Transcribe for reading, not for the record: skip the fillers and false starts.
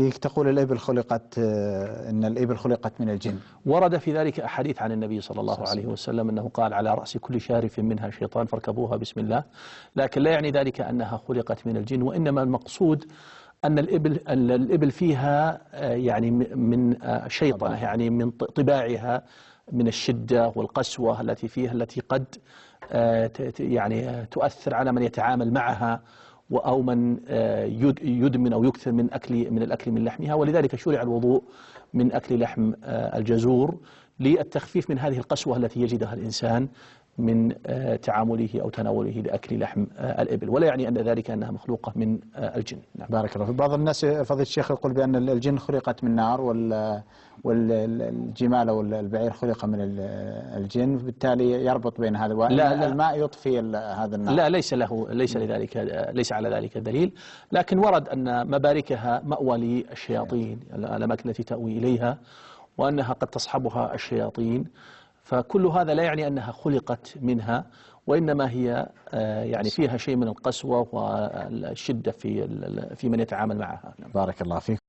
فيك تقول الإبل خلقت إن الإبل خلقت من الجن. ورد في ذلك أحاديث عن النبي صلى الله عليه وسلم أنه قال على رأس كل شارف منها شيطان فاركبوها بسم الله، لكن لا يعني ذلك أنها خلقت من الجن، وإنما المقصود أن الإبل فيها يعني من شيطنة، يعني من طباعها من الشدة والقسوة التي فيها، التي قد يعني تؤثر على من يتعامل معها أو من يدمن أو يكثر من الأكل من لحمها، ولذلك شرع الوضوء من أكل لحم الجزور للتخفيف من هذه القسوة التي يجدها الإنسان من تعامله أو تناوله لأكل لحم الإبل، ولا يعني أن ذلك أنها مخلوقة من الجن. نعم. بارك الله. في بعض الناس فضيلة الشيخ يقول بأن الجن خلقت من نار والجمال أو البعير خلق من الجن، بالتالي يربط بين هذا لا الماء يطفي هذا النار. لا، ليس على ذلك دليل، لكن ورد أن مباركها مأوى للشياطين، الأماكن التي تأوي إليها، وأنها قد تصحبها الشياطين، فكل هذا لا يعني أنها خلقت منها، وإنما هي يعني فيها شيء من القسوة والشدة في من يتعامل معها. بارك الله فيك.